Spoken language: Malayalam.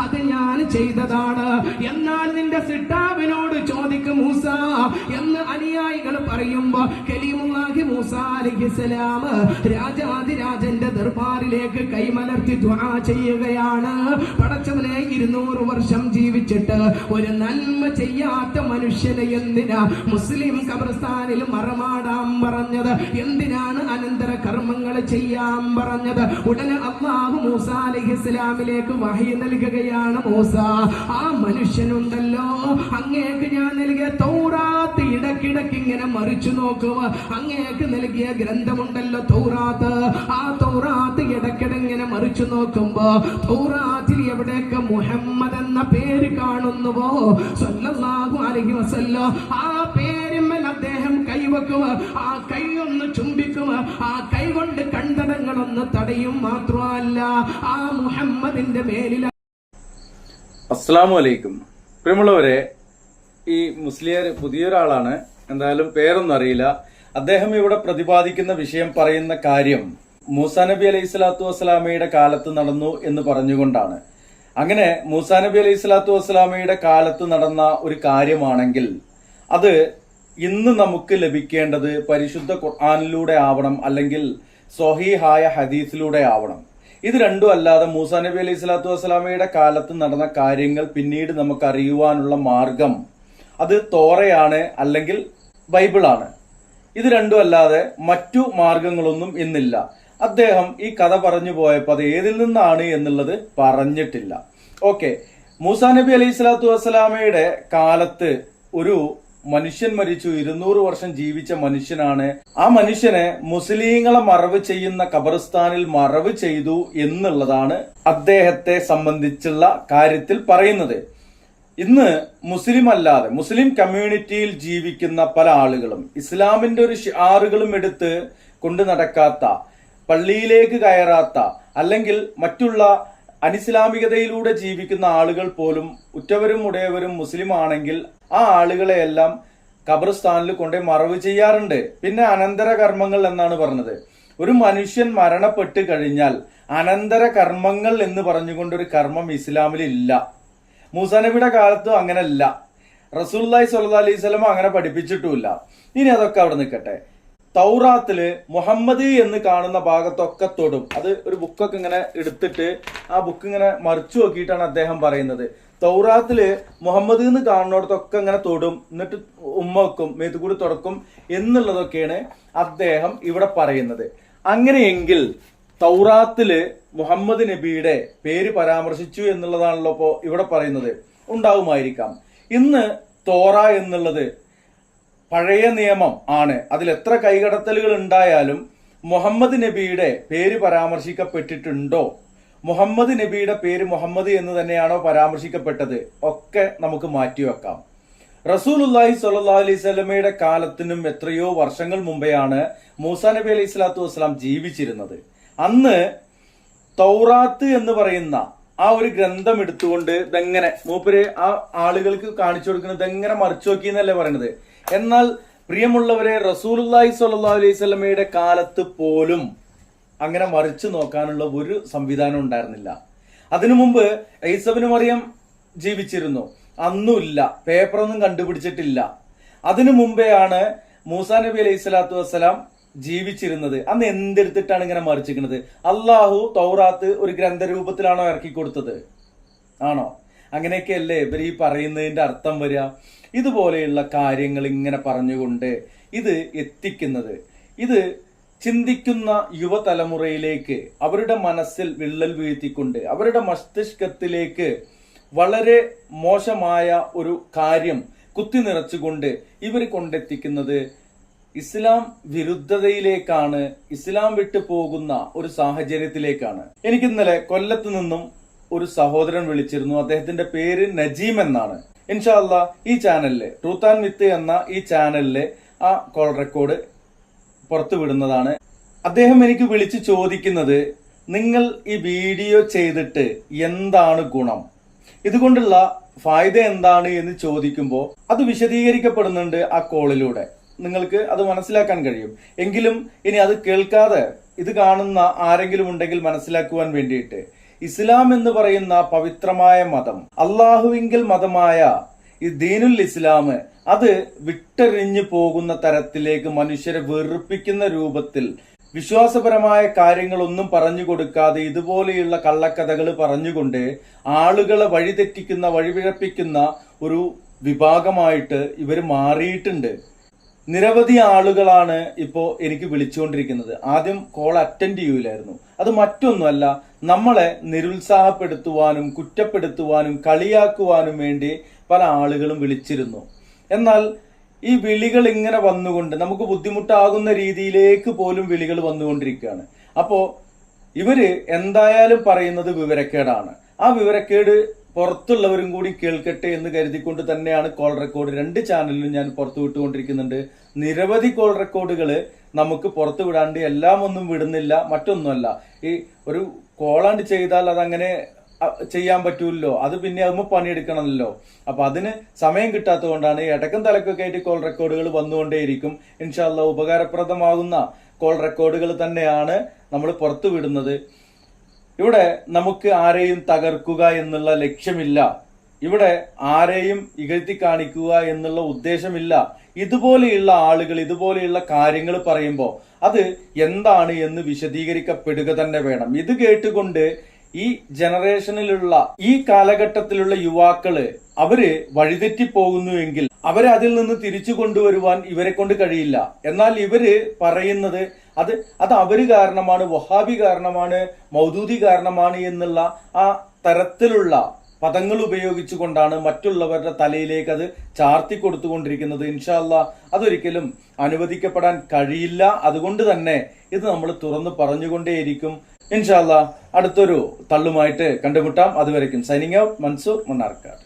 അത് ഞാൻ ചെയ്തതാണ്. എന്നാൽ നിന്റെ സിട്ടാവിനോട് ചോദിക്കും മൂസ എന്ന് അനുയായികൾ പറയുമ്പോ കലീമുല്ലാഹി മൂസ അലൈഹിസ്സലാം രാജാതിരാജന്റെ ദർബാറിലേക്ക് കൈമലർത്തി ദുആ ചെയ്യുകയാണ്. പടച്ചവനെ 200 വർഷം ജീവിച്ചിട്ട് ഒരു നന്മ ചെയ്യാത്ത മനുഷ്യനെ എന്തിനാ മുസ്ലിം ഖബർസ്ഥാനിൽ മറമാടാൻ പറഞ്ഞത്? എന്തിനാണ് അനന്തര കർമ്മങ്ങൾ ചെയ്യാൻ പറഞ്ഞത്? ഉടനെ അല്ലാഹു മൂസ അലൈഹിസ്സലാമിലേക്ക് വഹി നൽകുകയാണ്. മൂസ, ആ മനുഷ്യനുണ്ടല്ലോ, അങ്ങേക്ക് ഞാൻ നൽകിയ തൗറാത്ത് ഇടക്കിടക്ക് ഇങ്ങനെ മറിച്ചു നോക്കുക. അങ്ങേക്ക് നൽകിയ ഗ്രന്ഥമുണ്ടല്ലോ തൗറാത്ത്, ആ തൗറാത്ത് ഇടക്കിടെ ഇങ്ങനെ മറിച്ചു നോക്കുമ്പോ തൗറാത്തിൽ എവിടെയൊക്കെ മുഹമ്മദ് എന്ന പേര് കാണുന്നുവോ സല്ലല്ലാഹു അലൈഹി വസല്ലം, ആ പേരിന്മേൽ അദ്ദേഹം കൈവെക്കുക, ആ കൈ ഒന്ന് ചുംബിക്കുക, ആ കൈ കൊണ്ട് കണ്ടടങ്ങളൊന്ന് തടയും മാത്രമല്ല ആ മുഹമ്മദിന്റെ മേലിൽ. അസ്സലാമു അലൈക്കും. പ്രിയമുള്ളവരെ, ഈ മുസ്ലിയാർ പുതിയൊരാളാണ്, എന്തായാലും പേരൊന്നും അറിയില്ല. അദ്ദേഹം ഇവിടെ പ്രതിപാദിക്കുന്ന വിഷയം, പറയുന്ന കാര്യം മൂസാ നബി അലൈഹി സ്വലാത്തു വസ്സലാമയുടെ കാലത്ത് നടന്നു എന്ന് പറഞ്ഞുകൊണ്ടാണ്. അങ്ങനെ മൂസാ നബി അലൈഹി സ്വലാത്തു വസ്സലാമയുടെ കാലത്ത് നടന്ന ഒരു കാര്യമാണെങ്കിൽ അത് ഇന്ന് നമുക്ക് ലഭിക്കേണ്ടത് പരിശുദ്ധ ഖുർആനിലൂടെ ആവണം, അല്ലെങ്കിൽ സ്വഹീഹായ ഹദീസിലൂടെ ആവണം. ഇത് രണ്ടും അല്ലാതെ മൂസാ നബി അലൈഹി സ്വലാത്തു വസ്സലാമയുടെ കാലത്ത് നടന്ന കാര്യങ്ങൾ പിന്നീട് നമുക്ക് അറിയുവാനുള്ള മാർഗം അത് തോറയാണ്, അല്ലെങ്കിൽ ബൈബിളാണ്. ഇത് രണ്ടും അല്ലാതെ മറ്റു മാർഗങ്ങളൊന്നും ഇന്നില്ല. അദ്ദേഹം ഈ കഥ പറഞ്ഞു പോയപ്പോൾ അത് ഏതിൽ നിന്നാണ് എന്നുള്ളത് പറഞ്ഞിട്ടില്ല. ഓക്കെ, മൂസാ നബി അലൈഹി സ്വലാത്തു വസ്സലാമയുടെ കാലത്ത് ഒരു മനുഷ്യൻ മരിച്ചു. 200 വർഷം ജീവിച്ച മനുഷ്യനാണ്. ആ മനുഷ്യനെ മുസ്ലിങ്ങളെ മറവ് ചെയ്യുന്ന ഖബർസ്ഥാനിൽ മറവ് ചെയ്തു എന്നുള്ളതാണ് അദ്ദേഹത്തെ സംബന്ധിച്ചുള്ള കാര്യത്തിൽ പറയുന്നത്. ഇന്ന് മുസ്ലിം അല്ലാതെ മുസ്ലിം കമ്മ്യൂണിറ്റിയിൽ ജീവിക്കുന്ന പല ആളുകളും ഇസ്ലാമിന്റെ ഒരു ഷിആറുകളും എടുത്ത് കൊണ്ടു നടക്കാത്ത, പള്ളിയിലേക്ക് കയറാത്ത, അല്ലെങ്കിൽ മറ്റുള്ള അനിസ്ലാമികതയിലൂടെ ജീവിക്കുന്ന ആളുകൾ പോലും ഉറ്റവരും ഉടയവരും മുസ്ലിം ആണെങ്കിൽ ആ ആളുകളെയെല്ലാം ഖബർസ്ഥാനിൽ കൊണ്ടേ മറവ് ചെയ്യാറുണ്ട്. പിന്നെ അനന്തര കർമ്മങ്ങൾ എന്നാണ് പറഞ്ഞത്. ഒരു മനുഷ്യൻ മരണപ്പെട്ട് കഴിഞ്ഞാൽ അനന്തര കർമ്മങ്ങൾ എന്ന് പറഞ്ഞുകൊണ്ടൊരു കർമ്മം ഇസ്ലാമിൽ ഇല്ല. മൂസാ നബിയുടെ കാലത്തും അങ്ങനല്ല, റസൂലുള്ളാഹി സ്വല്ലല്ലാഹു അലൈഹി വസല്ലം അങ്ങനെ പഠിപ്പിച്ചിട്ടുമില്ല. ഇനി അതൊക്കെ അവിടെ നിൽക്കട്ടെ. തൗറാത്തില് മുഹമ്മദ് എന്ന് കാണുന്ന ഭാഗത്തൊക്കെ തൊടും. അത് ഒരു ബുക്കൊക്കെ ഇങ്ങനെ എടുത്തിട്ട് ആ ബുക്ക് ഇങ്ങനെ മറിച്ചു നോക്കിയിട്ടാണ് അദ്ദേഹം പറയുന്നത്. തൗറാത്തില് മുഹമ്മദ് എന്ന് കാണുന്നിടത്തൊക്കെ ഇങ്ങനെ തൊടും, എന്നിട്ട് ഉമ്മ വെക്കും, മേത്തുകൂടി തുടക്കും എന്നുള്ളതൊക്കെയാണ് അദ്ദേഹം ഇവിടെ പറയുന്നത്. അങ്ങനെയെങ്കിൽ തൗറാത്തില് മുഹമ്മദ് നബിയുടെ പേര് പരാമർശിച്ചു എന്നുള്ളതാണല്ലോ ഇപ്പോ ഇവിടെ പറയുന്നത്. ഉണ്ടാവുമായിരിക്കാം. ഇന്ന് തോറ എന്നുള്ളത് പഴയ നിയമം ആണ്. അതിൽ എത്ര കൈകടത്തലുകൾ ഉണ്ടായാലും മുഹമ്മദ് നബിയുടെ പേര് പരാമർശിക്കപ്പെട്ടിട്ടുണ്ടോ, മുഹമ്മദ് നബിയുടെ പേര് മുഹമ്മദ് എന്ന് തന്നെയാണോ പരാമർശിക്കപ്പെട്ടത്, ഒക്കെ നമുക്ക് മാറ്റിവെക്കാം. റസൂലുള്ളാഹി സ്വല്ലല്ലാഹു അലൈഹി വസല്ലമയുടെ കാലത്തിനും എത്രയോ വർഷങ്ങൾ മുമ്പെയാണ് മൂസാ നബി അലൈഹി സ്വലാത്തു വസ്സലാം ജീവിച്ചിരുന്നത്. അന്ന് തൗറാത്ത് എന്ന് പറയുന്ന ആ ഒരു ഗ്രന്ഥം എടുത്തുകൊണ്ട് ഇതെങ്ങനെ മൂപ്പര് ആ ആളുകൾക്ക് കാണിച്ചു കൊടുക്കുന്നത് ഇതെങ്ങനെ മറിച്ചു നോക്കി എന്നല്ലേ പറയുന്നത്. എന്നാൽ പ്രിയമുള്ളവരെ, റസൂലുള്ളാഹി സ്വല്ലല്ലാഹു അലൈഹി വസല്ലമയുടെ കാലത്ത് പോലും അങ്ങനെ മറിച്ചു നോക്കാനുള്ള ഒരു സംവിധാനം ഉണ്ടായിരുന്നില്ല. അതിനു മുമ്പ് ഈസാ ഇബ്നു മറിയം ജീവിച്ചിരുന്നു, അന്നുമില്ല, പേപ്പറൊന്നും കണ്ടുപിടിച്ചിട്ടില്ല. അതിനു മുമ്പെയാണ് മൂസാ നബി അലൈഹി സ്വലാത്തു വസ്സലാം ജീവിച്ചിരുന്നത്. അന്ന് എന്തെടുത്തിട്ടാണ് ഇങ്ങനെ മറിച്ചിരിക്കുന്നത്? അള്ളാഹു തൗറാത്ത് ഒരു ഗ്രന്ഥരൂപത്തിലാണോ ഇറക്കി കൊടുത്തത്? ആണോ? അങ്ങനെയൊക്കെയല്ലേ ഇവർ ഈ പറയുന്നതിന്റെ അർത്ഥം വരിക. ഇതുപോലെയുള്ള കാര്യങ്ങൾ ഇങ്ങനെ പറഞ്ഞുകൊണ്ട് ഇത് എത്തിക്കുന്നത്, ഇത് ചിന്തിക്കുന്ന യുവതലമുറയിലേക്ക് അവരുടെ മനസ്സിൽ വിള്ളൽ വീഴ്ത്തിക്കൊണ്ട് അവരുടെ മസ്തിഷ്കത്തിലേക്ക് വളരെ മോശമായ ഒരു കാര്യം കുത്തി നിറച്ചുകൊണ്ട് ഇവർ കൊണ്ടെത്തിക്കുന്നത് ഇസ്ലാം വിരുദ്ധതയിലേക്കാണ്, ഇസ്ലാം വിട്ടു പോകുന്ന ഒരു സാഹചര്യത്തിലേക്കാണ്. എനിക്ക് ഇന്നലെ കൊല്ലത്ത് നിന്നും ഒരു സഹോദരൻ വിളിച്ചിരുന്നു. അദ്ദേഹത്തിന്റെ പേര് നജീം എന്നാണ്. ഇൻഷാ അല്ലാഹ് ഈ ചാനലില് ട്രൂത്ത് ആൻഡ് മിത്ത് എന്ന ഈ ചാനലില് ആ കോൾ റെക്കോർഡ് പുറത്തു വിടുന്നതാണ്. അദ്ദേഹം എനിക്ക് വിളിച്ച് ചോദിക്കുന്നത്, നിങ്ങൾ ഈ വീഡിയോ ചെയ്തിട്ട് എന്താണ് ഗുണം, ഇതുകൊണ്ടുള്ള ഫായ്ദ എന്താണ് എന്ന് ചോദിക്കുമ്പോൾ അത് വിശദീകരിക്കപ്പെടുന്നുണ്ട് ആ കോളിലൂടെ. നിങ്ങൾക്ക് അത് മനസ്സിലാക്കാൻ കഴിയും. എങ്കിലും ഇനി അത് കേൾക്കാതെ ഇത് കാണുന്ന ആരെങ്കിലും ഉണ്ടെങ്കിൽ മനസ്സിലാക്കുവാൻ വേണ്ടിയിട്ട് ഇസ്ലാം എന്ന് പറയുന്ന പവിത്രമായ മതം, അള്ളാഹുവിങ്കൽ മതമായ ഈ ദീനുൽ ഇസ്ലാം, അത് വിട്ടെറിഞ്ഞു പോകുന്ന തരത്തിലേക്ക് മനുഷ്യരെ വെറുപ്പിക്കുന്ന രൂപത്തിൽ വിശ്വാസപരമായ കാര്യങ്ങളൊന്നും പറഞ്ഞു കൊടുക്കാതെ ഇതുപോലെയുള്ള കള്ളക്കഥകൾ പറഞ്ഞുകൊണ്ട് ആളുകളെ വഴിതെറ്റിക്കുന്ന, വഴിപിഴപ്പിക്കുന്ന ഒരു വിഭാഗമായിട്ട് ഇവർ മാറിയിട്ടുണ്ട്. നിരവധി ആളുകളാണ് ഇപ്പോ എനിക്ക് വിളിച്ചുകൊണ്ടിരിക്കുന്നത്. ആദ്യം കോൾ അറ്റൻഡ് ചെയ്യൂലായിരുന്നു. അത് മറ്റൊന്നുമല്ല, നമ്മളെ നിരുത്സാഹപ്പെടുത്തുവാനും കുറ്റപ്പെടുത്തുവാനും കളിയാക്കുവാനും വേണ്ടി പല ആളുകളും വിളിച്ചിരുന്നു. എന്നാൽ ഈ വിളികൾ ഇങ്ങനെ വന്നുകൊണ്ട് നമുക്ക് ബുദ്ധിമുട്ടാകുന്ന രീതിയിലേക്ക് പോലും വിളികൾ വന്നുകൊണ്ടിരിക്കുകയാണ്. അപ്പോ ഇവര് എന്തായാലും പറയുന്നത് വിവരക്കേടാണ്. ആ വിവരക്കേട് പുറത്തുള്ളവരും കൂടി കേൾക്കട്ടെ എന്ന് കരുതിക്കൊണ്ട് തന്നെയാണ് കോൾ റെക്കോർഡ് 2 ചാനലിലും ഞാൻ പുറത്തു വിട്ടുകൊണ്ടിരിക്കുന്നുണ്ട്. നിരവധി കോൾ റെക്കോർഡുകൾ നമുക്ക് പുറത്തു വിടാണ്ട് എല്ലാം ഒന്നും വിടുന്നില്ല. മറ്റൊന്നുമല്ല, ഈ ഒരു കോളാണ്ട് ചെയ്താൽ അതങ്ങനെ ചെയ്യാൻ പറ്റൂല്ലോ, അത് പിന്നെ ആകുമ്പോൾ പണിയെടുക്കണമല്ലോ. അപ്പൊ അതിന് സമയം കിട്ടാത്തത് കൊണ്ടാണ് ഇടക്കും തലക്കൊക്കെ ആയിട്ട് കോൾ റെക്കോർഡുകൾ വന്നുകൊണ്ടേയിരിക്കും. ഇൻഷാ അല്ലാഹ് ഉപകാരപ്രദമാകുന്ന കോൾ റെക്കോർഡുകൾ തന്നെയാണ് നമ്മൾ പുറത്തു വിടുന്നത്. ഇവിടെ നമുക്ക് ആരെയും തകർക്കുക എന്നുള്ള ലക്ഷ്യമില്ല, ഇവിടെ ആരെയും ഇകഴ്ത്തി കാണിക്കുക എന്നുള്ള ഉദ്ദേശമില്ല. ഇതുപോലെയുള്ള ആളുകൾ ഇതുപോലെയുള്ള കാര്യങ്ങൾ പറയുമ്പോൾ അത് എന്താണ് എന്ന് വിശദീകരിക്കപ്പെടുക തന്നെ വേണം. ഇത് കേട്ടുകൊണ്ട് ഈ ജനറേഷനിലുള്ള, ഈ കാലഘട്ടത്തിലുള്ള യുവാക്കള് അവര് വഴിതെറ്റി പോകുന്നുവെങ്കിൽ അവരെ അതിൽ നിന്ന് തിരിച്ചു കൊണ്ടുവരുവാൻ ഇവരെ കൊണ്ട് കഴിയില്ല. എന്നാൽ ഇവര് പറയുന്നത് അത് അവര് കാരണമാണ്, വഹാബി കാരണമാണ്, മൗദൂദി കാരണമാണ് എന്നുള്ള ആ തരത്തിലുള്ള പദങ്ങൾ ഉപയോഗിച്ചുകൊണ്ടാണ് മറ്റുള്ളവരുടെ തലയിലേക്ക് അത് ചാർത്തി കൊടുത്തുകൊണ്ടിരിക്കുന്നത്. ഇൻഷാ അല്ലാഹ് അതൊരിക്കലും അനുവദിക്കപ്പെടാൻ കഴിയില്ല. അതുകൊണ്ട് തന്നെ ഇത് നമ്മൾ തുറന്നു പറഞ്ഞുകൊണ്ടേയിരിക്കും. ഇൻഷാ അല്ലാഹ് അടുത്തൊരു തള്ളുമായിട്ട് കണ്ടുമുട്ടാം. അതുവരയ്ക്കും സൈനിങ് ഔട്ട്, മൻസൂർ മണ്ണാർക്കാട്.